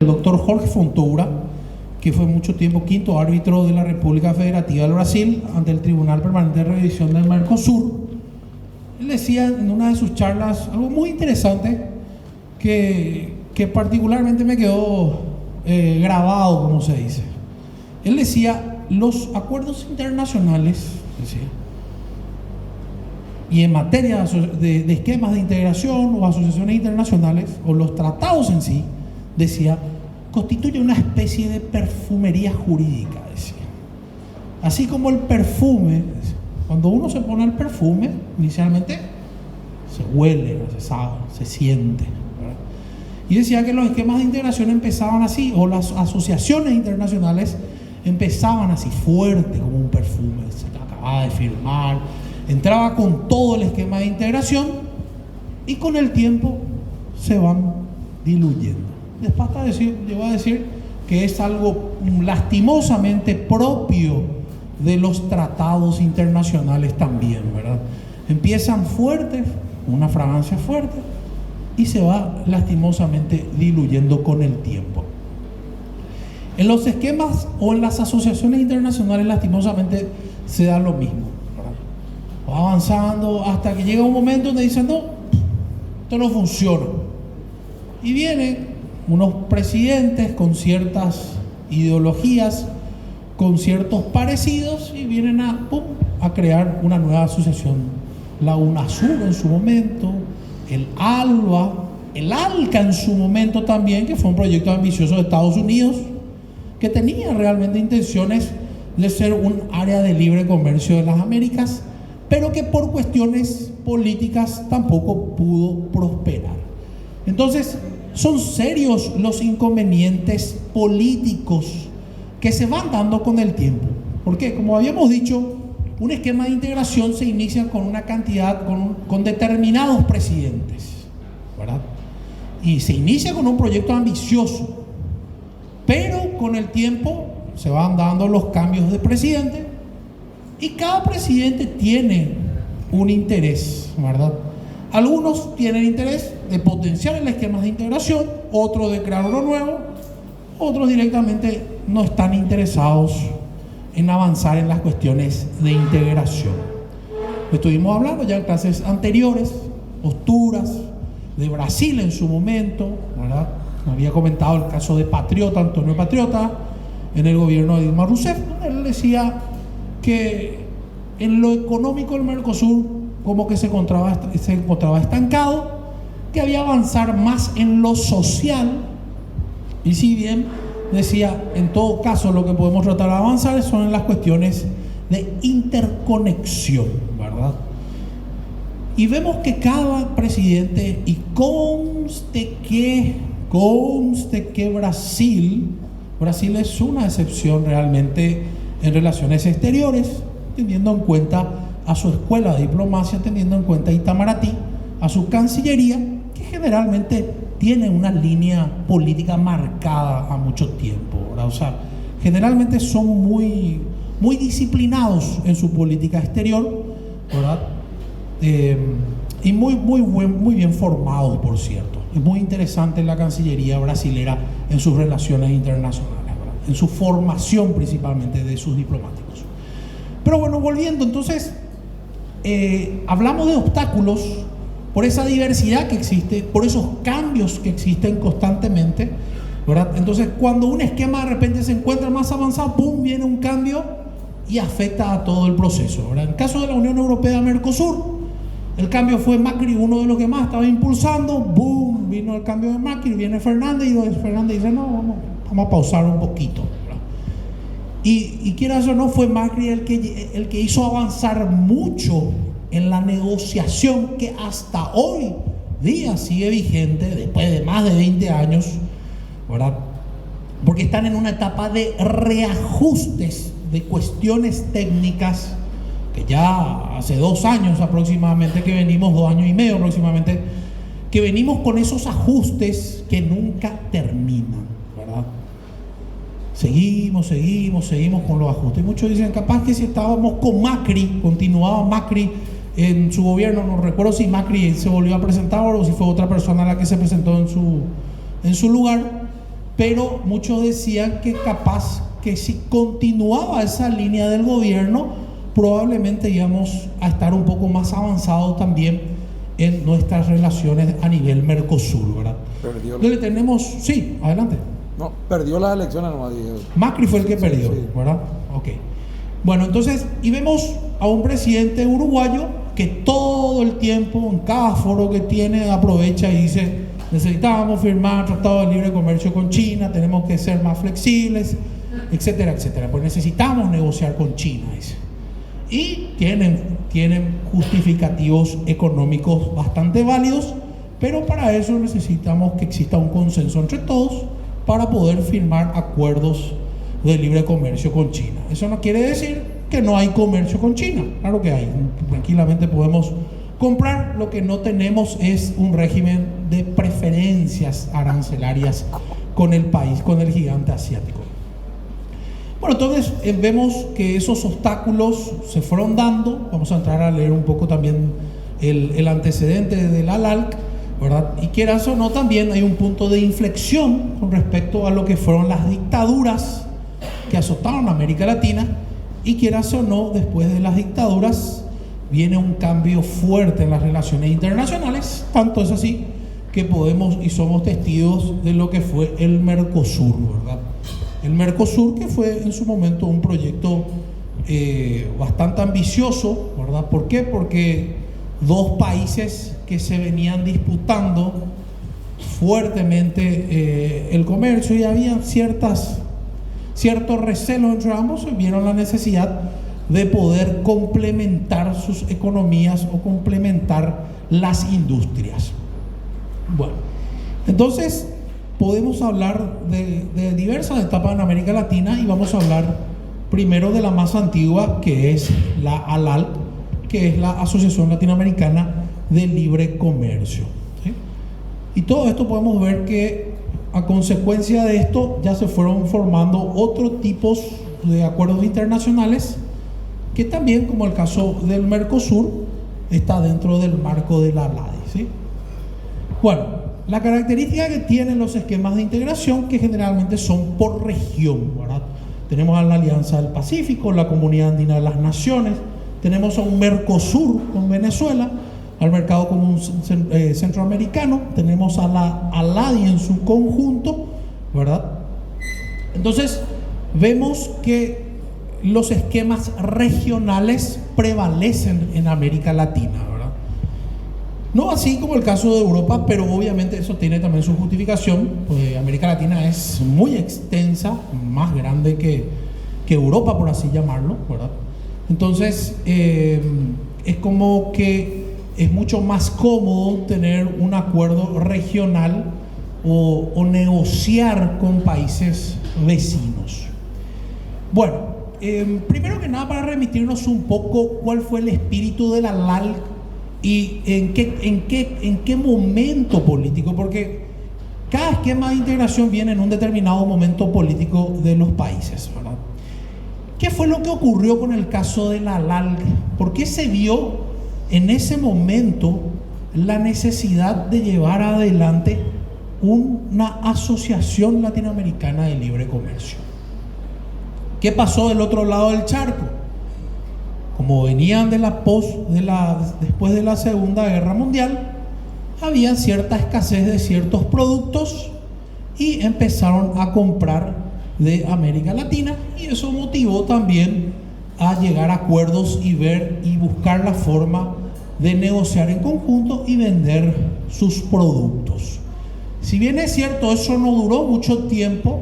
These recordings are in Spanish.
El doctor Jorge Fontoura, que fue mucho tiempo quinto árbitro de la República Federativa del Brasil ante el Tribunal Permanente de Revisión del Mercosur. Él decía en una de sus charlas algo muy interesante que particularmente me quedó grabado, como se dice. Él decía, los acuerdos internacionales, decía, y en materia de esquemas de integración o asociaciones internacionales, o los tratados en sí, decía, constituye una especie de perfumería jurídica, decía. Así como el perfume, cuando uno se pone el perfume, inicialmente se huele, se sabe, se siente, ¿verdad? Y decía que los esquemas de integración empezaban así, o las asociaciones internacionales empezaban así, fuerte como un perfume, se acababa de firmar, entraba con todo el esquema de integración y con el tiempo se van diluyendo. Después llegó a decir que es algo lastimosamente propio de los tratados internacionales también, ¿verdad? Empiezan fuertes, una fragancia fuerte, y se va lastimosamente diluyendo con el tiempo. En los esquemas o en las asociaciones internacionales lastimosamente se da lo mismo, ¿verdad? Va avanzando hasta que llega un momento donde dicen, no, esto no funciona. Y vienen unos presidentes con ciertas ideologías, con ciertos parecidos, y vienen a crear una nueva asociación. La UNASUR en su momento, el ALBA, el ALCA en su momento también, que fue un proyecto ambicioso de Estados Unidos, que tenía realmente intenciones de ser un área de libre comercio de las Américas, pero que por cuestiones políticas tampoco pudo prosperar. Entonces, son serios los inconvenientes políticos que se van dando con el tiempo. Porque, como habíamos dicho, un esquema de integración se inicia con una cantidad, con determinados presidentes, ¿verdad? Y se inicia con un proyecto ambicioso, pero con el tiempo se van dando los cambios de presidente y cada presidente tiene un interés, ¿verdad? Algunos tienen interés de potenciar el esquema de integración, otros de crear uno nuevo, otros directamente no están interesados en avanzar en las cuestiones de integración. Estuvimos hablando ya en clases anteriores, posturas de Brasil en su momento, ¿verdad? Había comentado el caso de Patriota, Antonio Patriota, en el gobierno de Dilma Rousseff. Él decía que en lo económico el Mercosur como que se encontraba estancado, que había avanzar más en lo social, y si bien decía, en todo caso lo que podemos tratar de avanzar son en las cuestiones de interconexión, ¿verdad? Y vemos que cada presidente, y conste que Brasil es una excepción realmente en relaciones exteriores, teniendo en cuenta a su escuela de diplomacia, teniendo en cuenta a Itamaraty, a su cancillería, que generalmente tiene una línea política marcada a mucho tiempo, ¿verdad? O sea, generalmente son muy disciplinados en su política exterior, ¿verdad? Y muy bien formados, por cierto. Es muy interesante la cancillería brasilera en sus relaciones internacionales, ¿verdad? En su formación principalmente de sus diplomáticos. Pero bueno, volviendo entonces, hablamos de obstáculos por esa diversidad que existe, por esos cambios que existen constantemente, ¿verdad? Entonces, cuando un esquema de repente se encuentra más avanzado, ¡pum!, viene un cambio y afecta a todo el proceso, ¿verdad? En el caso de la Unión Europea-Mercosur, el cambio fue Macri, uno de los que más estaba impulsando, ¡boom!, vino el cambio de Macri, viene Fernández, y Fernández dice, no, vamos a pausar un poquito, ¿verdad? Y quieras o no, fue Macri el que hizo avanzar mucho en la negociación que hasta hoy día sigue vigente, después de más de 20 años, ¿verdad? Porque están en una etapa de reajustes de cuestiones técnicas, que ya hace 2 años aproximadamente que venimos, 2 años y medio aproximadamente, que venimos con esos ajustes que nunca terminan, ¿verdad? Seguimos con los ajustes. Muchos dicen, capaz que si estábamos con Macri, continuaba Macri en su gobierno, no recuerdo si Macri se volvió a presentar o si fue otra persona la que se presentó en su lugar, pero muchos decían que capaz que si continuaba esa línea del gobierno, probablemente íbamos a estar un poco más avanzados también en nuestras relaciones a nivel Mercosur, ¿verdad? Le tenemos, sí, adelante. No, perdió las elecciones nomás. Macri fue el que perdió, sí. ¿Verdad? Ok. Bueno, entonces, y vemos a un presidente uruguayo que todo el tiempo, en cada foro que tiene, aprovecha y dice: necesitábamos firmar tratado de libre comercio con China, tenemos que ser más flexibles, etcétera, etcétera. Pues necesitamos negociar con China, dice. Y tienen justificativos económicos bastante válidos, pero para eso necesitamos que exista un consenso entre todos para poder firmar acuerdos de libre comercio con China. Eso no quiere decir que no hay comercio con China, claro que hay, tranquilamente podemos comprar. Lo que no tenemos es un régimen de preferencias arancelarias con el país, con el gigante asiático. Bueno, entonces vemos que esos obstáculos se fueron dando. Vamos a entrar a leer un poco también el antecedente del ALALC, ¿verdad? Y quieras o no, también hay un punto de inflexión con respecto a lo que fueron las dictaduras que azotaron a América Latina. Y quieras o no, después de las dictaduras viene un cambio fuerte en las relaciones internacionales. Tanto es así que podemos y somos testigos de lo que fue el Mercosur, ¿verdad? El Mercosur, que fue en su momento un proyecto bastante ambicioso, ¿verdad? ¿Por qué? Porque dos países que se venían disputando fuertemente el comercio, y había ciertos recelos entre ambos, vieron la necesidad de poder complementar sus economías o complementar las industrias. Bueno, entonces podemos hablar de diversas etapas en América Latina, y vamos a hablar primero de la más antigua, que es la ALALC, que es la Asociación Latinoamericana de Libre Comercio, ¿sí? Y todo esto podemos ver que a consecuencia de esto ya se fueron formando otros tipos de acuerdos internacionales que también, como el caso del Mercosur, está dentro del marco de la ALADI, ¿sí? Bueno, la característica que tienen los esquemas de integración, que generalmente son por región, ¿verdad? Tenemos a la Alianza del Pacífico, la Comunidad Andina de las Naciones, tenemos a un Mercosur con Venezuela, al Mercado Común Centroamericano, tenemos a la ALADI en su conjunto, ¿verdad? Entonces, vemos que los esquemas regionales prevalecen en América Latina, ¿verdad? No así como el caso de Europa, pero obviamente eso tiene también su justificación, pues América Latina es muy extensa, más grande que Europa, por así llamarlo, ¿verdad? Entonces, es como que es mucho más cómodo tener un acuerdo regional o negociar con países vecinos. Bueno, primero que nada, para remitirnos un poco cuál fue el espíritu de la ALALC y en qué momento político, porque cada esquema de integración viene en un determinado momento político de los países, ¿verdad? ¿Qué fue lo que ocurrió con el caso de la ALALC? ¿Por qué se vio en ese momento la necesidad de llevar adelante una asociación latinoamericana de libre comercio? ¿Qué pasó del otro lado del charco? Como venían después de la Segunda Guerra Mundial, había cierta escasez de ciertos productos y empezaron a comprar de América Latina, y eso motivó también a llegar a acuerdos y ver y buscar la forma de negociar en conjunto y vender sus productos. Si bien es cierto, eso no duró mucho tiempo,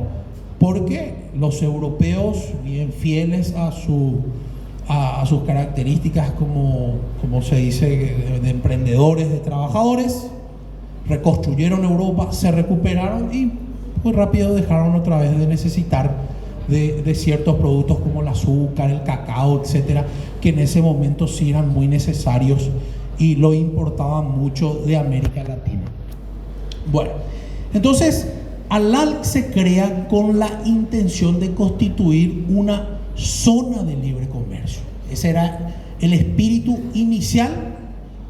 porque los europeos, bien fieles a sus características como se dice, de emprendedores, de trabajadores, reconstruyeron Europa, se recuperaron y muy rápido dejaron otra vez de necesitar de ciertos productos como el azúcar, el cacao, etcétera, que en ese momento sí eran muy necesarios y lo importaban mucho de América Latina. Bueno, entonces ALALC se crea con la intención de constituir una zona de libre comercio. Ese era el espíritu inicial,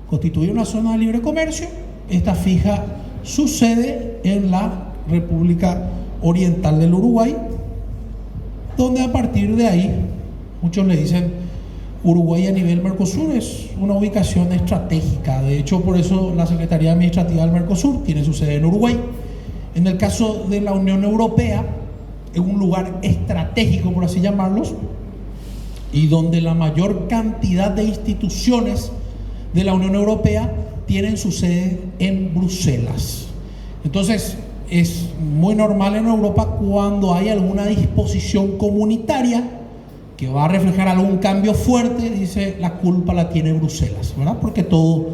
constituir una zona de libre comercio. Esta fija su sede en la República oriental del Uruguay, donde a partir de ahí, muchos le dicen, Uruguay a nivel Mercosur es una ubicación estratégica. De hecho, por eso la Secretaría Administrativa del Mercosur tiene su sede en Uruguay. En el caso de la Unión Europea, es un lugar estratégico, por así llamarlos, y donde la mayor cantidad de instituciones de la Unión Europea tienen su sede en Bruselas. Entonces, es muy normal en Europa cuando hay alguna disposición comunitaria que va a reflejar algún cambio fuerte, dice, la culpa la tiene Bruselas, ¿verdad? Porque todo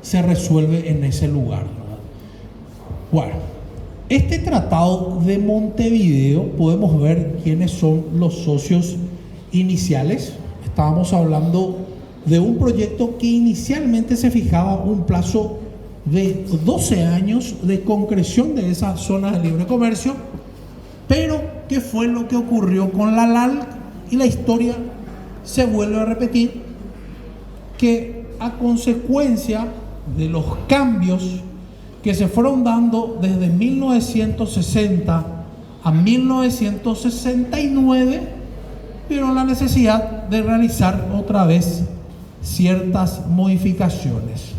se resuelve en ese lugar, ¿verdad? Bueno, este tratado de Montevideo, podemos ver quiénes son los socios iniciales. Estábamos hablando de un proyecto que inicialmente se fijaba un plazo de 12 años de concreción de esa zona de libre comercio, pero ¿qué fue lo que ocurrió con la LALC? Y la historia se vuelve a repetir, que a consecuencia de los cambios que se fueron dando desde 1960 a 1969, vieron la necesidad de realizar otra vez ciertas modificaciones.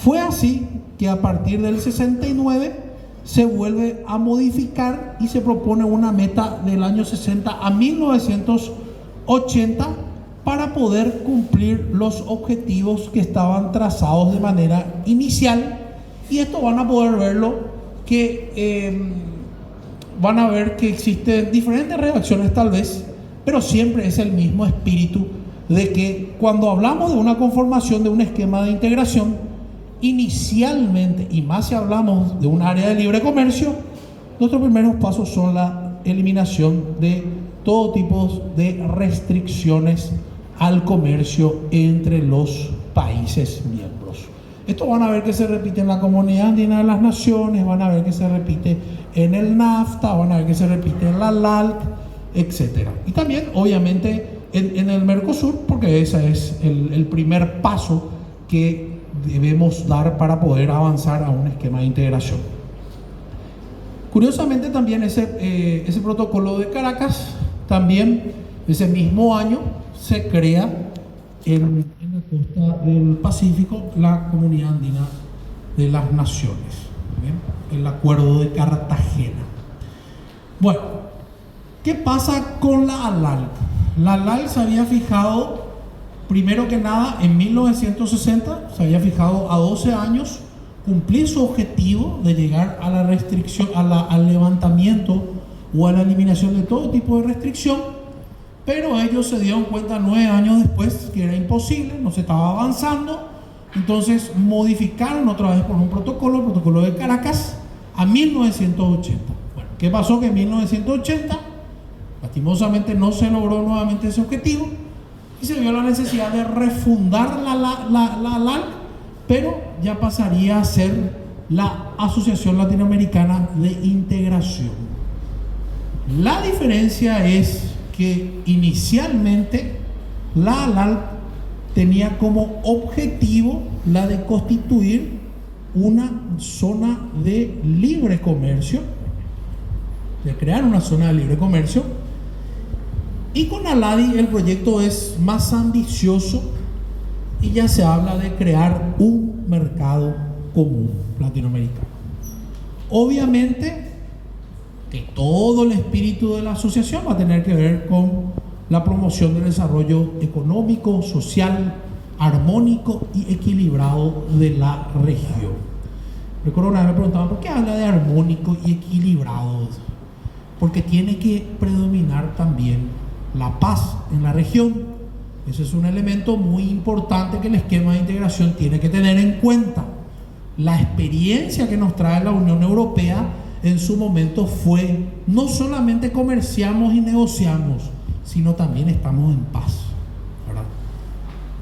Fue así que a partir del 69 se vuelve a modificar y se propone una meta del año 60 a 1980 para poder cumplir los objetivos que estaban trazados de manera inicial. Y esto van a poder verlo, que van a ver que existen diferentes redacciones tal vez, pero siempre es el mismo espíritu de que cuando hablamos de una conformación de un esquema de integración, inicialmente, y más si hablamos de un área de libre comercio, nuestros primeros pasos son la eliminación de todo tipo de restricciones al comercio entre los países miembros. Esto van a ver que se repite en la Comunidad Andina de las Naciones, van a ver que se repite en el NAFTA, van a ver que se repite en la LALC, etc. Y también, obviamente, en el Mercosur, porque ese es el primer paso que debemos dar para poder avanzar a un esquema de integración. Curiosamente, también ese protocolo de Caracas, también ese mismo año se crea en la costa del Pacífico la Comunidad Andina de las Naciones, ¿bien? El Acuerdo de Cartagena. Bueno, ¿qué pasa con la ALALC? La ALALC se había fijado, primero que nada, en 1960, se había fijado a 12 años cumplir su objetivo de llegar a la restricción, al levantamiento o a la eliminación de todo tipo de restricción, pero ellos se dieron cuenta 9 años después que era imposible, no se estaba avanzando, entonces modificaron otra vez por un protocolo, el protocolo de Caracas, a 1980. Bueno, ¿qué pasó? Que en 1980, lastimosamente no se logró nuevamente ese objetivo, y se vio la necesidad de refundar la LALC, pero ya pasaría a ser la Asociación Latinoamericana de Integración. La diferencia es que inicialmente la LALC tenía como objetivo la de constituir una zona de libre comercio, de crear una zona de libre comercio. Y con ALADI el proyecto es más ambicioso y ya se habla de crear un mercado común latinoamericano. Obviamente que todo el espíritu de la asociación va a tener que ver con la promoción del desarrollo económico, social, armónico y equilibrado de la región. Recuerdo una vez me preguntaban, ¿por qué habla de armónico y equilibrado? Porque tiene que predominar también la paz en la región. Ese es un elemento muy importante que el esquema de integración tiene que tener en cuenta. La experiencia que nos trae la Unión Europea en su momento fue no solamente comerciamos y negociamos, sino también estamos en paz, ¿verdad?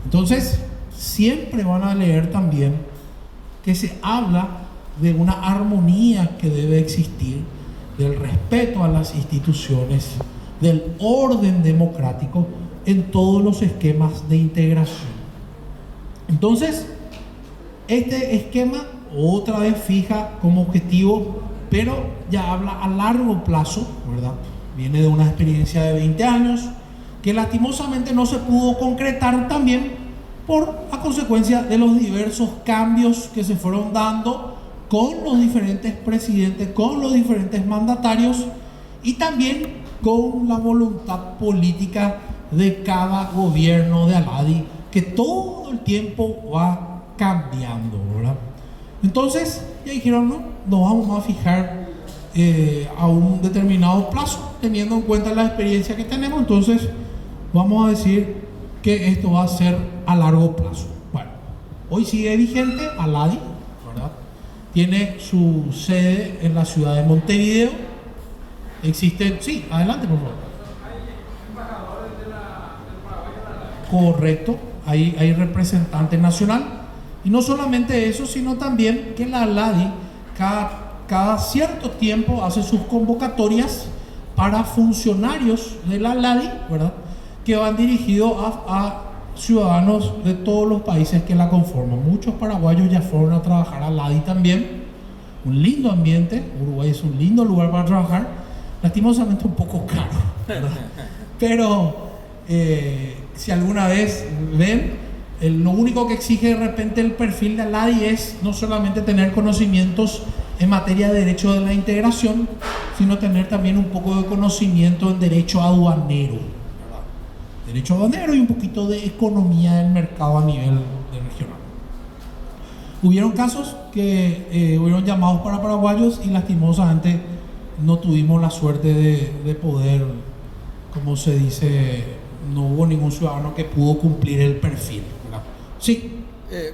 Entonces, siempre van a leer también que se habla de una armonía que debe existir, del respeto a las instituciones, del orden democrático en todos los esquemas de integración. Entonces, este esquema otra vez fija como objetivo pero ya habla a largo plazo, ¿verdad? Viene de una experiencia de 20 años que lastimosamente no se pudo concretar también a consecuencia de los diversos cambios que se fueron dando con los diferentes presidentes, con los diferentes mandatarios y también con la voluntad política de cada gobierno de Al-Hadi, que todo el tiempo va cambiando, ¿verdad? Entonces ya dijeron, no, nos vamos a fijar a un determinado plazo, teniendo en cuenta la experiencia que tenemos, entonces vamos a decir que esto va a ser a largo plazo. Bueno, hoy sigue vigente Al-Hadi, ¿verdad? Tiene su sede en la ciudad de Montevideo. Existen, sí, adelante por favor. Correcto, hay representante nacional. Y no solamente eso, sino también que la Al-Hadi cada cierto tiempo hace sus convocatorias para funcionarios de la Al-Hadi, ¿verdad?, que van dirigidos a ciudadanos de todos los países que la conforman. Muchos paraguayos ya fueron a trabajar a Al-Hadi también. Un lindo ambiente, Uruguay es un lindo lugar para trabajar, lastimosamente un poco caro, ¿verdad? Pero si alguna vez ven, lo único que exige de repente el perfil de Al-Hadi es no solamente tener conocimientos en materia de derecho de la integración, sino tener también un poco de conocimiento en derecho aduanero, ¿verdad? Derecho aduanero y un poquito de economía del mercado a nivel regional. Hubieron casos que hubieron llamados para paraguayos y lastimosamente no tuvimos la suerte de poder, como se dice, no hubo ningún ciudadano que pudo cumplir el perfil, ¿verdad? Sí,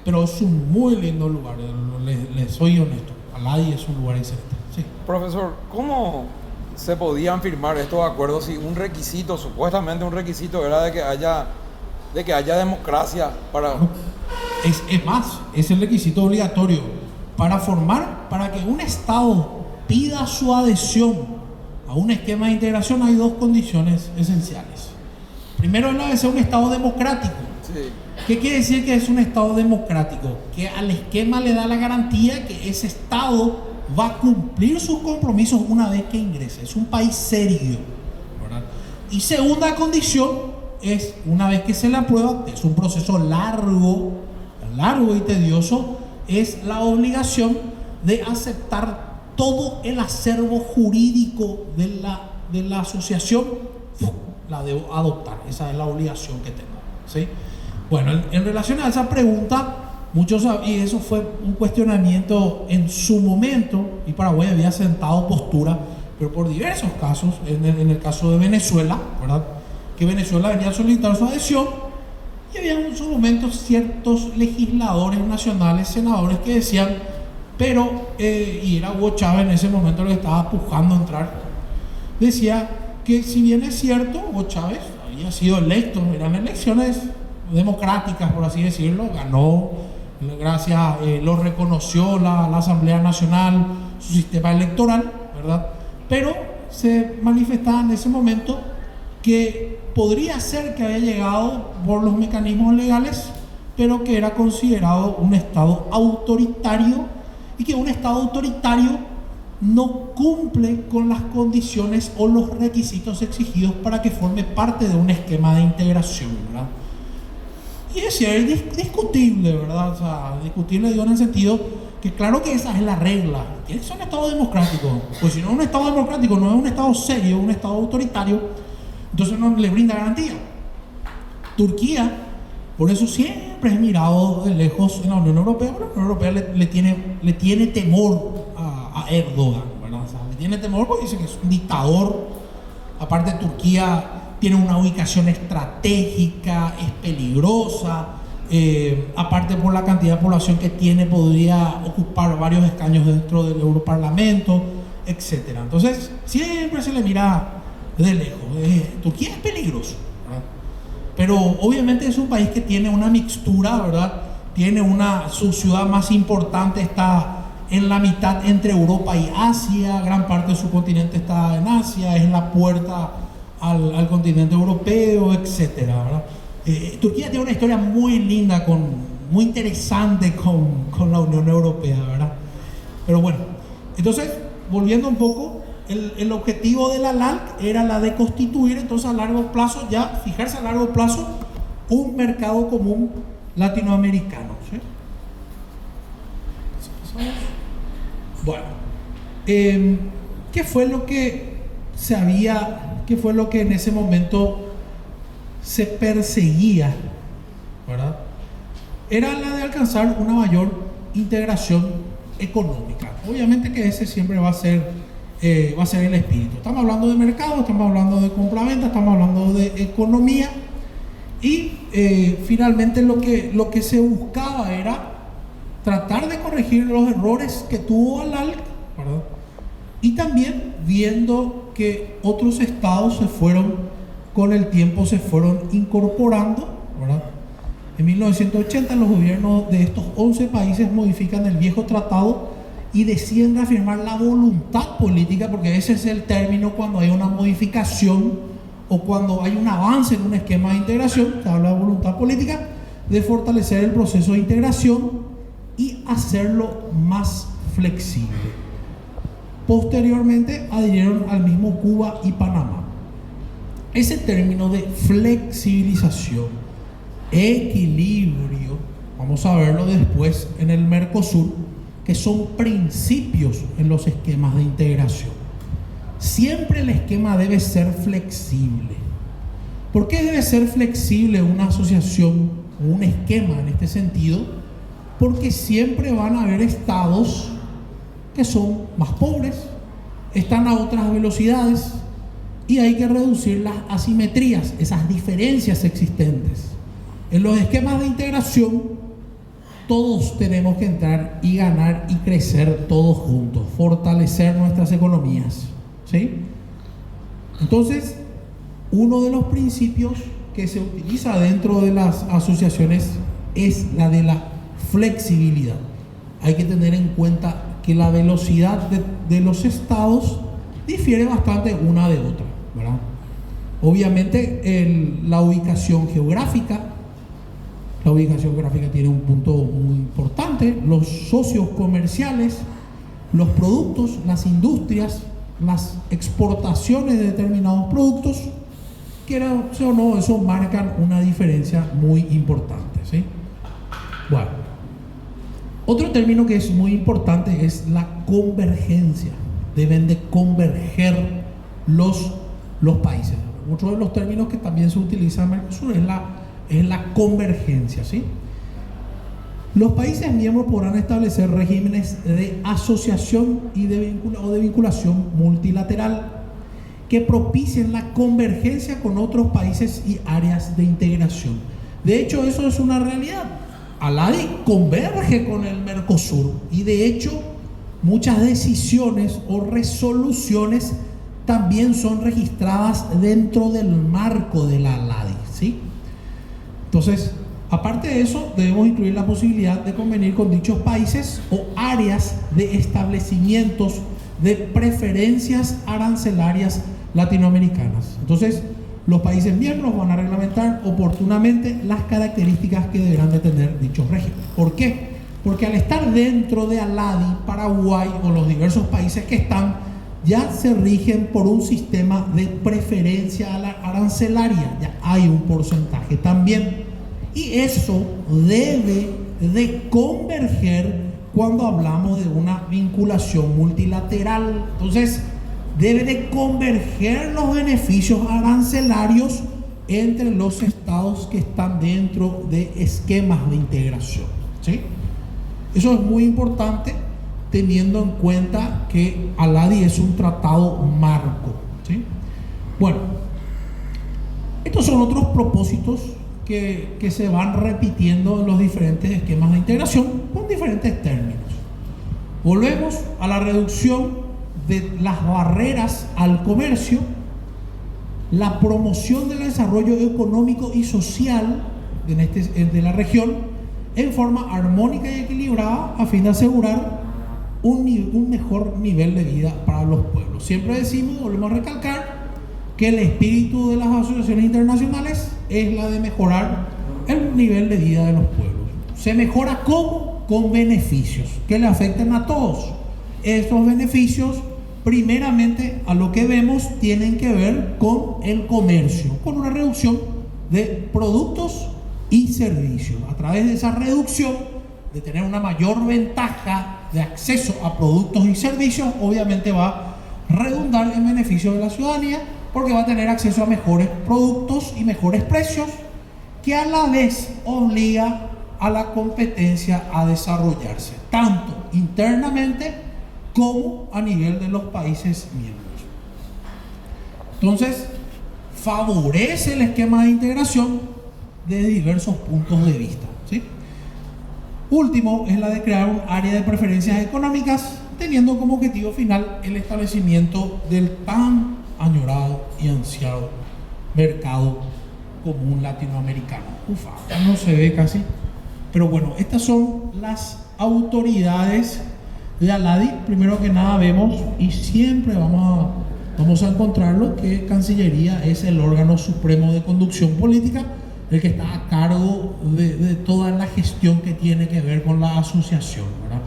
pero es un muy lindo lugar, les soy honesto. Al-Hadi es un lugar excelente. Sí. Profesor, ¿cómo se podían firmar estos acuerdos si un requisito, supuestamente un requisito, era de que haya democracia para... Es más, es el requisito obligatorio para que un Estado pida su adhesión a un esquema de integración. Hay dos condiciones esenciales. Primero es la de ser un Estado democrático. Sí. ¿Qué quiere decir que es un Estado democrático? Que al esquema le da la garantía que ese Estado va a cumplir sus compromisos una vez que ingrese. Es un país serio, ¿verdad? Y segunda condición es, una vez que se le aprueba, es un proceso largo y tedioso, es la obligación de aceptar todo el acervo jurídico de la asociación. La debo adoptar, esa es la obligación que tengo, ¿sí? Bueno, en relación a esa pregunta, y eso fue un cuestionamiento en su momento, y Paraguay había sentado postura, pero por diversos casos, en el caso de Venezuela, ¿verdad?, que Venezuela venía a solicitar su adhesión, y había en su momento ciertos legisladores nacionales, senadores, que decían, y era Hugo Chávez en ese momento lo que estaba pujando a entrar, decía que si bien es cierto, Hugo Chávez había sido electo, eran elecciones democráticas, por así decirlo, ganó, gracias, lo reconoció la Asamblea Nacional, su sistema electoral, ¿verdad? Pero se manifestaba en ese momento que podría ser que había llegado por los mecanismos legales, pero que era considerado un Estado autoritario y que un Estado autoritario no cumple con las condiciones o los requisitos exigidos para que forme parte de un esquema de integración, ¿verdad? Y decía, es discutible, ¿verdad? O sea, discutible digo en el sentido que claro que esa es la regla. Tiene que ser un Estado democrático. Pues si no es un Estado democrático, no es un Estado serio, un Estado autoritario, entonces no le brinda garantía. Turquía, por eso siempre es mirado de lejos en la Unión Europea. Bueno, la Unión Europea le tiene temor a Erdogan, ¿verdad? O sea, le tiene temor porque dice que es un dictador. Aparte, Turquía tiene una ubicación estratégica, es peligrosa, aparte por la cantidad de población que tiene, podría ocupar varios escaños dentro del Europarlamento, etc. Entonces, siempre se le mira de lejos. Turquía es peligroso, ¿verdad? Pero obviamente es un país que tiene una mixtura, ¿verdad? Tiene su ciudad más importante está en la mitad entre Europa y Asia, gran parte de su continente está en Asia, es la puerta al continente europeo, etcétera, ¿verdad? Turquía tiene una historia muy linda, muy interesante con la Unión Europea, ¿verdad? Pero bueno, entonces volviendo un poco, el objetivo de la LALC era la de constituir entonces a largo plazo, ya fijarse a largo plazo, un mercado común latinoamericano, ¿sí? Bueno, ¿qué fue lo que qué fue lo que en ese momento se perseguía, ¿verdad? Era la de alcanzar una mayor integración económica. Obviamente que ese siempre va a ser el espíritu. Estamos hablando de mercado, estamos hablando de compraventa, estamos hablando de economía y finalmente lo que se buscaba era tratar de corregir los errores que tuvo ALALC, ¿verdad? Y también viendo que otros estados con el tiempo se fueron incorporando, ¿verdad? En 1980 los gobiernos de estos 11 países modifican el viejo tratado y deciden reafirmar la voluntad política, porque ese es el término cuando hay una modificación o cuando hay un avance en un esquema de integración, se habla de voluntad política, de fortalecer el proceso de integración y hacerlo más flexible. Posteriormente adhirieron al mismo Cuba y Panamá. Ese término de flexibilización, equilibrio, vamos a verlo después en el Mercosur, que son principios en los esquemas de integración. Siempre el esquema debe ser flexible. ¿Por qué debe ser flexible una asociación o un esquema en este sentido? Porque siempre van a haber estados que son más pobres, están a otras velocidades y hay que reducir las asimetrías, esas diferencias existentes. En los esquemas de integración todos tenemos que entrar y ganar y crecer todos juntos, fortalecer nuestras economías, ¿sí? Entonces, uno de los principios que se utiliza dentro de las asociaciones es la de la flexibilidad. Hay que tener en cuenta que la velocidad de los estados difiere bastante una de otra, ¿verdad? Obviamente la ubicación geográfica tiene un punto muy importante, los socios comerciales, los productos, las industrias, las exportaciones de determinados productos, quiera o no, eso marcan una diferencia muy importante, ¿sí? Bueno, otro término que es muy importante es la convergencia. Deben de converger los países. Otro de los términos que también se utiliza en Mercosur es la convergencia, ¿sí? Los países miembros podrán establecer regímenes de asociación y de vinculación multilateral que propicien la convergencia con otros países y áreas de integración. De hecho, eso es una realidad. ALADI converge con el Mercosur y de hecho muchas decisiones o resoluciones también son registradas dentro del marco de la ALADI, ¿sí? Entonces, aparte de eso, debemos incluir la posibilidad de convenir con dichos países o áreas de establecimientos de preferencias arancelarias latinoamericanas. Entonces, los países miembros van a reglamentar oportunamente las características que deberán de tener dichos regímenes. ¿Por qué? Porque al estar dentro de ALADI, Paraguay o los diversos países que están, ya se rigen por un sistema de preferencia arancelaria, ya hay un porcentaje también. Y eso debe de converger cuando hablamos de una vinculación multilateral. Entonces, debe de converger los beneficios arancelarios entre los estados que están dentro de esquemas de integración, ¿sí? Eso es muy importante teniendo en cuenta que ALADI es un tratado marco, ¿sí? Bueno, estos son otros propósitos que se van repitiendo en los diferentes esquemas de integración con diferentes términos. Volvemos a la reducción de las barreras al comercio, la promoción del desarrollo económico y social de la región en forma armónica y equilibrada a fin de asegurar un mejor nivel de vida para los pueblos. Siempre decimos, volvemos a recalcar, que el espíritu de las asociaciones internacionales es la de mejorar el nivel de vida de los pueblos. ¿Se mejora cómo? Con beneficios que le afecten a todos. Estos beneficios primeramente a lo que vemos tienen que ver con el comercio, con una reducción de productos y servicios. A través de esa reducción, de tener una mayor ventaja de acceso a productos y servicios, obviamente va a redundar en beneficio de la ciudadanía, porque va a tener acceso a mejores productos y mejores precios, que a la vez obliga a la competencia a desarrollarse, tanto internamente como a nivel de los países miembros. Entonces, favorece el esquema de integración desde diversos puntos de vista, ¿sí? Último es la de crear un área de preferencias económicas, teniendo como objetivo final el establecimiento del tan añorado y ansiado mercado común latinoamericano. Ufa, ya no se ve casi. Pero bueno, estas son las autoridades de ALADI. Primero que nada vemos, y siempre vamos a encontrarlo, que Cancillería es el órgano supremo de conducción política, el que está a cargo de toda la gestión que tiene que ver con la asociación, ¿verdad?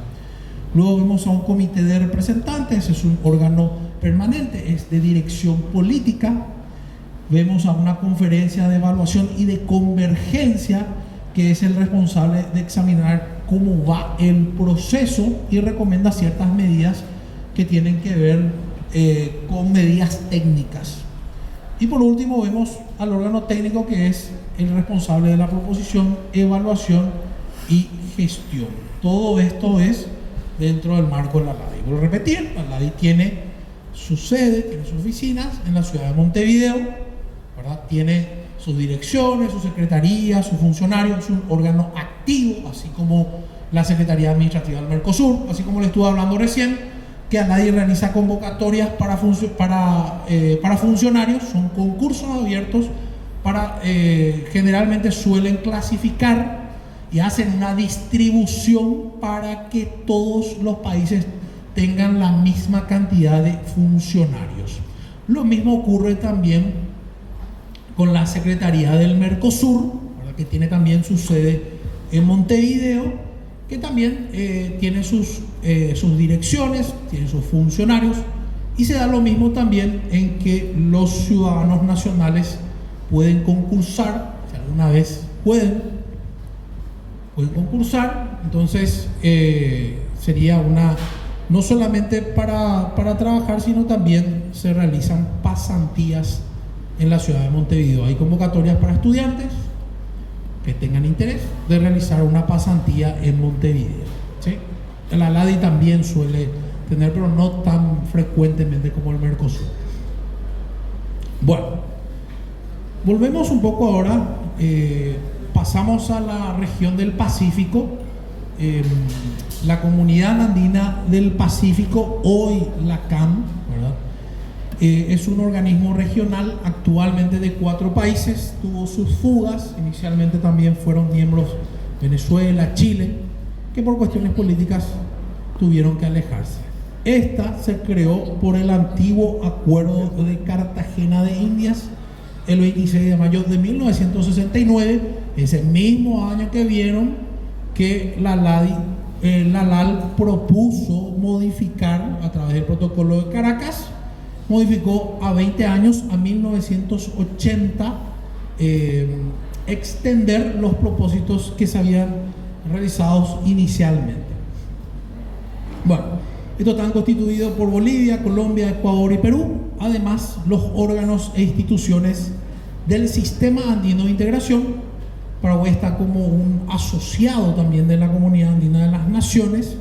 Luego vemos a un comité de representantes, es un órgano permanente, es de dirección política. Vemos a una conferencia de evaluación y de convergencia, que es el responsable de examinar cómo va el proceso y recomienda ciertas medidas que tienen que ver con medidas técnicas. Y por último vemos al órgano técnico, que es el responsable de la proposición, evaluación y gestión. Todo esto es dentro del marco de la ALADI. Vuelvo a repetir, la ALADI tiene su sede, tiene sus oficinas en la ciudad de Montevideo, ¿verdad? Tiene sus direcciones, sus secretarías, sus funcionarios, es un órgano activo, así como la Secretaría Administrativa del Mercosur, así como le estuve hablando recién, que ALADI realiza convocatorias para funcionarios, son concursos abiertos generalmente suelen clasificar y hacen una distribución para que todos los países tengan la misma cantidad de funcionarios. Lo mismo ocurre también con la Secretaría del Mercosur, ¿verdad?, que tiene también su sede en Montevideo, que también tiene sus direcciones, tiene sus funcionarios, y se da lo mismo también en que los ciudadanos nacionales pueden concursar, si alguna vez pueden concursar. Entonces sería no solamente para trabajar, sino también se realizan pasantías en la ciudad de Montevideo. Hay convocatorias para estudiantes que tengan interés de realizar una pasantía en Montevideo, ¿sí? El ALADI también suele tener, pero no tan frecuentemente como el Mercosur. Bueno, volvemos un poco ahora, pasamos a la región del Pacífico. La Comunidad Andina del Pacífico, hoy la CAM, ¿verdad?, es un organismo regional actualmente de 4 países, tuvo sus fugas, inicialmente también fueron miembros Venezuela, Chile, que por cuestiones políticas tuvieron que alejarse. Esta se creó por el antiguo Acuerdo de Cartagena de Indias, el 26 de mayo de 1969, ese mismo año que vieron que la LAL propuso modificar a través del protocolo de Caracas, modificó a 20 años, a 1980, extender los propósitos que se habían realizado inicialmente. Bueno, esto está constituido por Bolivia, Colombia, Ecuador y Perú. Además, los órganos e instituciones del Sistema Andino de Integración. Paraguay está como un asociado también de la Comunidad Andina de las Naciones,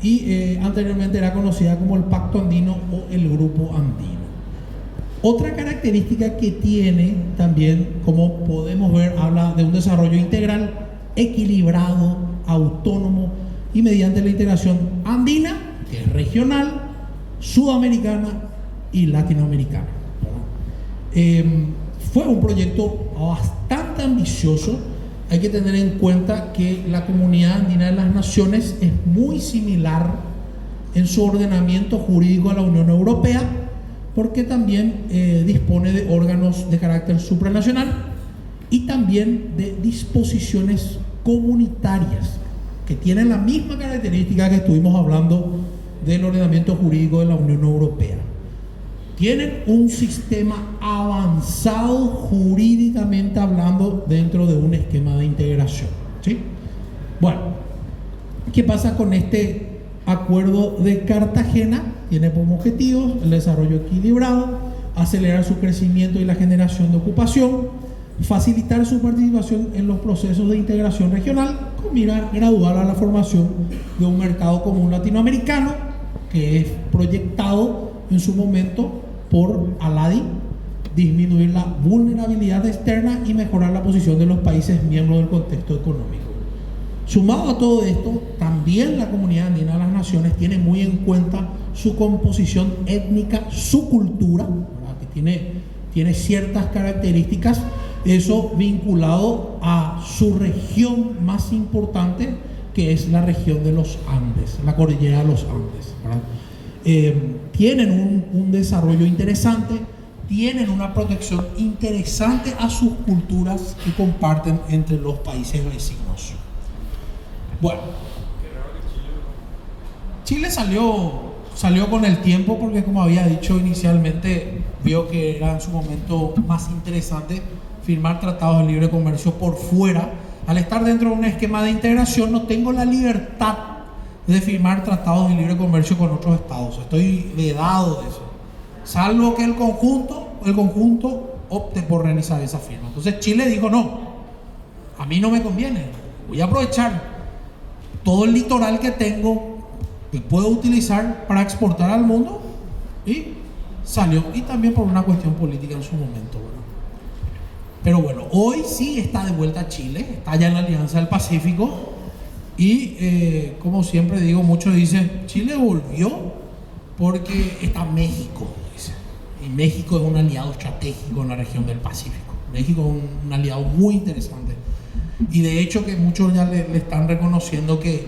y anteriormente era conocida como el Pacto Andino o el Grupo Andino. Otra característica que tiene también, como podemos ver, habla de un desarrollo integral, equilibrado, autónomo y mediante la integración andina, que es regional, sudamericana y latinoamericana. Fue un proyecto bastante ambicioso. Hay que tener en cuenta que la Comunidad Andina de las Naciones es muy similar en su ordenamiento jurídico a la Unión Europea, porque también dispone de órganos de carácter supranacional y también de disposiciones comunitarias que tienen la misma característica que estuvimos hablando del ordenamiento jurídico de la Unión Europea. Tienen un sistema avanzado jurídicamente hablando dentro de un esquema de integración, ¿sí? Bueno, ¿qué pasa con este acuerdo de Cartagena? Tiene como objetivos el desarrollo equilibrado, acelerar su crecimiento y la generación de ocupación, facilitar su participación en los procesos de integración regional con mira gradual a la formación de un mercado común latinoamericano que es proyectado en su momento por Aladi, disminuir la vulnerabilidad externa y mejorar la posición de los países miembros del contexto económico. Sumado a todo esto, también la Comunidad Andina de las Naciones tiene muy en cuenta su composición étnica, su cultura, ¿verdad? Que tiene ciertas características, eso vinculado a su región más importante, que es la región de los Andes, la cordillera de los Andes, ¿verdad? Tienen un desarrollo interesante, tienen una protección interesante a sus culturas que comparten entre los países vecinos. Bueno, Chile salió con el tiempo porque, como había dicho inicialmente, vio que era en su momento más interesante firmar tratados de libre comercio por fuera. Al estar dentro de un esquema de integración no tengo la libertad de firmar tratados de libre comercio con otros estados, estoy vedado de eso, salvo que el conjunto opte por realizar esa firma. Entonces Chile dijo: no, a mí no me conviene, voy a aprovechar todo el litoral que tengo, que puedo utilizar para exportar al mundo, y salió, y también por una cuestión política en su momento, ¿verdad? Pero bueno, hoy sí está de vuelta Chile, está ya en la Alianza del Pacífico. Y como siempre digo, muchos dicen: Chile volvió porque está México, dice. Y México es un aliado estratégico en la región del Pacífico. México es un aliado muy interesante. Y de hecho que muchos ya le están reconociendo que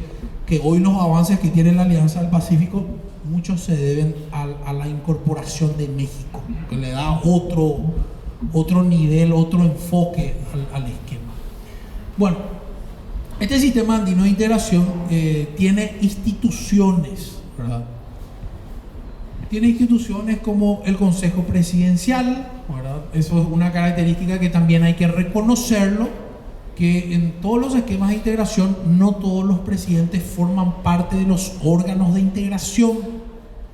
hoy los avances que tiene la Alianza del Pacífico, muchos se deben a la incorporación de México, que le da otro nivel, otro enfoque al esquema. Bueno, este sistema andino de integración tiene instituciones, ¿verdad? Tiene instituciones como el Consejo Presidencial, ¿verdad? Eso es una característica que también hay que reconocerlo, que en todos los esquemas de integración no todos los presidentes forman parte de los órganos de integración.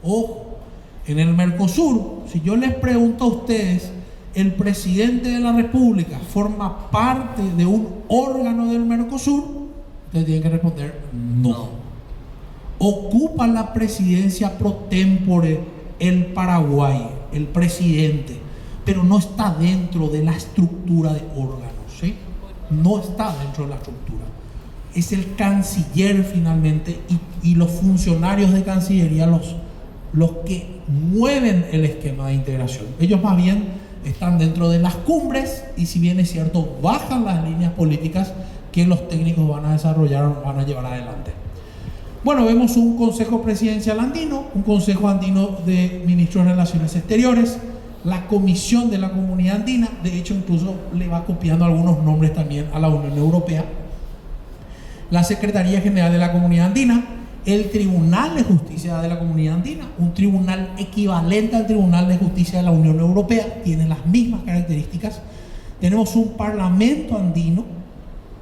Ojo, en el Mercosur, si yo les pregunto a ustedes, ¿el presidente de la República forma parte de un órgano del Mercosur? Ustedes tienen que responder no. Ocupa la presidencia pro tempore el Paraguay, el presidente, pero no está dentro de la estructura de órganos, ¿sí? No está dentro de la estructura. Es el canciller finalmente y los funcionarios de Cancillería los que mueven el esquema de integración. Ellos más bien están dentro de las cumbres y, si bien es cierto, bajan las líneas políticas que los técnicos van a desarrollar, van a llevar adelante. Bueno, vemos un Consejo Presidencial Andino, un Consejo Andino de Ministros de Relaciones Exteriores, la Comisión de la Comunidad Andina, de hecho incluso le va copiando algunos nombres también a la Unión Europea, la Secretaría General de la Comunidad Andina, el Tribunal de Justicia de la Comunidad Andina, un tribunal equivalente al Tribunal de Justicia de la Unión Europea, tiene las mismas características. Tenemos un Parlamento andino,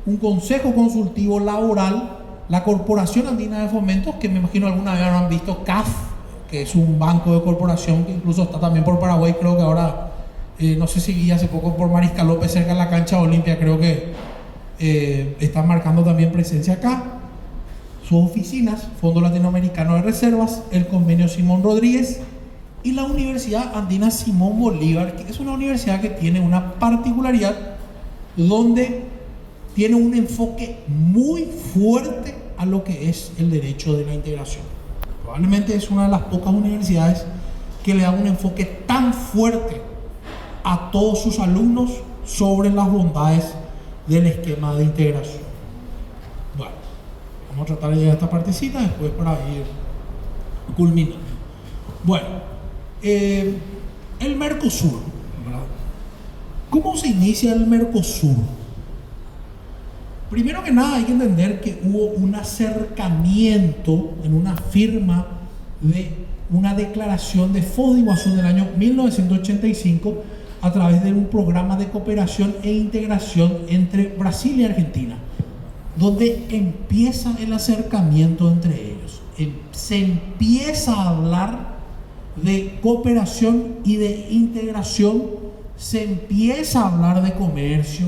un Consejo Consultivo Laboral, la Corporación Andina de Fomentos, que me imagino alguna vez habrán visto, CAF, que es un banco de corporación que incluso está también por Paraguay, creo que ahora, no sé si vi hace poco por Mariscal López, cerca de la cancha Olimpia, creo que están marcando también presencia acá. Sus oficinas, Fondo Latinoamericano de Reservas, el Convenio Simón Rodríguez y la Universidad Andina Simón Bolívar, que es una universidad que tiene una particularidad donde tiene un enfoque muy fuerte a lo que es el derecho de la integración. Probablemente es una de las pocas universidades que le da un enfoque tan fuerte a todos sus alumnos sobre las bondades del esquema de integración. Bueno, vamos a tratar de llegar a esta partecita después para ir culminando. Bueno, el Mercosur, ¿verdad? ¿Cómo se inicia el Mercosur? Primero que nada hay que entender que hubo un acercamiento en una firma de una declaración de Foz de Iguazú del año 1985 a través de un programa de cooperación e integración entre Brasil y Argentina, donde empieza el acercamiento entre ellos. Se empieza a hablar de cooperación y de integración, se empieza a hablar de comercio,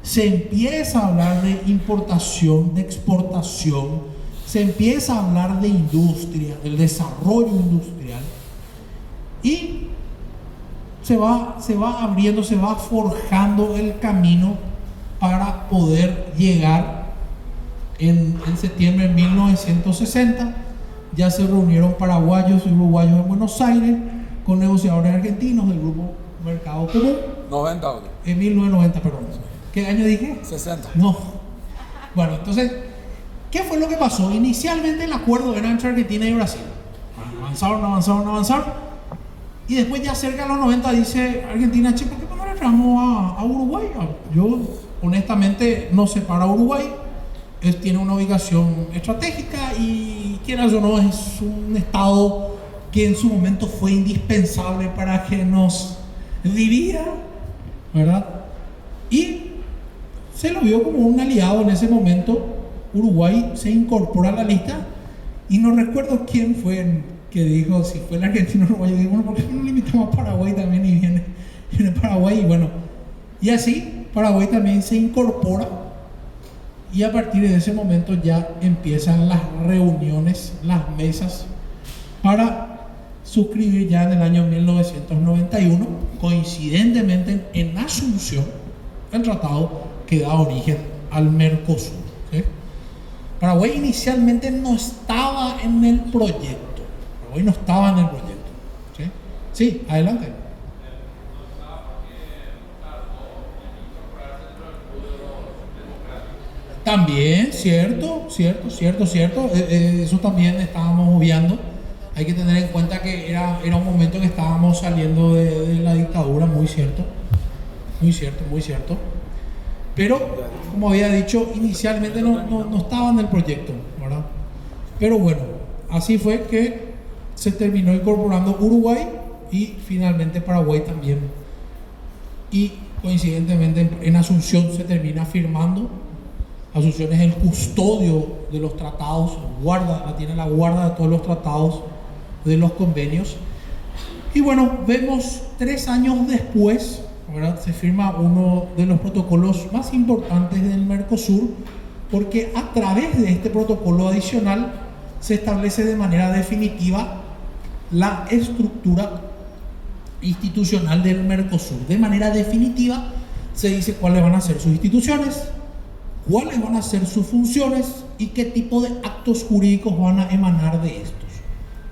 se empieza a hablar de importación, de exportación, se empieza a hablar de industria, del desarrollo industrial, y se va abriendo, se va forjando el camino para poder llegar en septiembre de 1960. Ya se reunieron paraguayos y uruguayos en Buenos Aires con negociadores argentinos del grupo Mercado Común. 90 ahora. En 1990, perdón. ¿Qué año dije? 60. No. Bueno, entonces, ¿qué fue lo que pasó? Inicialmente el acuerdo era entre Argentina y Brasil. Avanzaron. Y después ya cerca de los 90 dice Argentina, che, ¿por qué no le traemos a Uruguay? Yo honestamente no sé para Uruguay. Tiene una ubicación estratégica y quieras o no es un estado que en su momento fue indispensable para que nos divida, ¿verdad? Y se lo vio como un aliado en ese momento. Uruguay se incorpora a la lista y no recuerdo quién fue que dijo, si fue el argentino uruguayo, digo, bueno, ¿por qué no limitamos a Paraguay también? Y viene Paraguay y bueno, y así Paraguay también se incorpora. Y a partir de ese momento ya empiezan las reuniones, las mesas, para suscribir ya en el año 1991, coincidentemente en Asunción, el tratado que da origen al Mercosur. ¿Sí? Paraguay inicialmente no estaba en el proyecto. Paraguay no estaba en el proyecto. ¿Sí? Sí, adelante. También, cierto. Eso también estábamos obviando. Hay que tener en cuenta que era un momento que estábamos saliendo de la dictadura, muy cierto. Pero, como había dicho, inicialmente no estaba en el proyecto, ¿verdad? Pero bueno, así fue que se terminó incorporando Uruguay y finalmente Paraguay también. Y coincidentemente en Asunción se termina firmando. Asunción es el custodio de los tratados, tiene la guarda de todos los tratados, de los convenios. Y bueno, vemos 3 años después, ¿verdad? Se firma uno de los protocolos más importantes del Mercosur, porque a través de este protocolo adicional se establece de manera definitiva la estructura institucional del Mercosur. De manera definitiva se dice cuáles van a ser sus instituciones, cuáles van a ser sus funciones y qué tipo de actos jurídicos van a emanar de estos.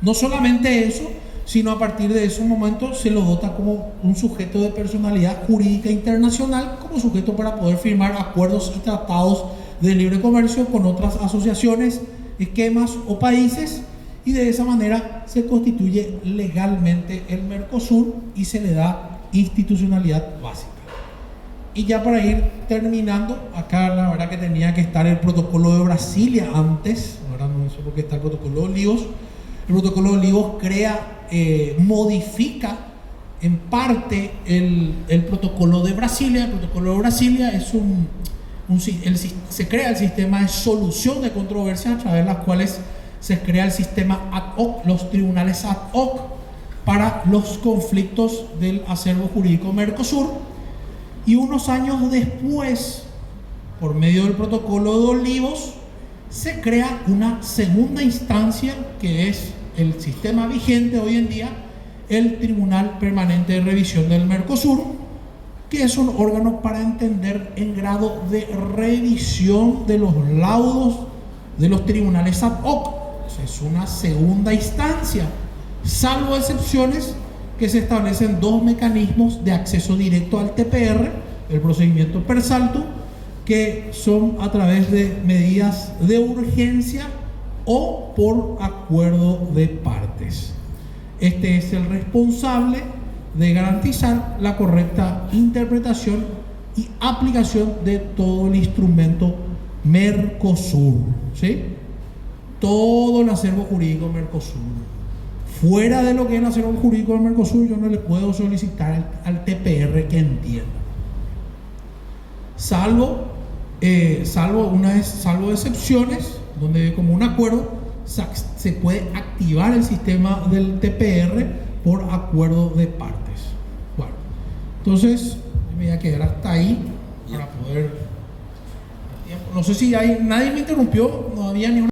No solamente eso, sino a partir de ese momento se lo dota como un sujeto de personalidad jurídica internacional, como sujeto para poder firmar acuerdos y tratados de libre comercio con otras asociaciones, esquemas o países, y de esa manera se constituye legalmente el Mercosur y se le da institucionalidad básica. Y ya para ir terminando, acá la verdad que tenía que estar el protocolo de Brasilia antes, ahora no sé por qué está el protocolo de Olivos. El protocolo de Olivos modifica en parte el protocolo de Brasilia. El protocolo de Brasilia es se crea el sistema de solución de controversias a través de las cuales se crea el sistema ad hoc, los tribunales ad hoc para los conflictos del acervo jurídico Mercosur. Y unos años después, por medio del protocolo de Olivos, se crea una segunda instancia que es el sistema vigente hoy en día, el Tribunal Permanente de Revisión del Mercosur, que es un órgano para entender en grado de revisión de los laudos de los tribunales ad hoc. Es una segunda instancia, salvo excepciones que se establecen 2 mecanismos de acceso directo al TPR, el procedimiento per saltum, que son a través de medidas de urgencia o por acuerdo de partes. Este es el responsable de garantizar la correcta interpretación y aplicación de todo el instrumento Mercosur, ¿sí? Todo el acervo jurídico Mercosur. fuera de lo que es el acervo jurídico del Mercosur, yo no le puedo solicitar al TPR que entienda. Salvo excepciones, donde como un acuerdo se puede activar el sistema del TPR por acuerdo de partes. Bueno, entonces me voy a quedar hasta ahí para poder... No sé si nadie me interrumpió, no había ni una...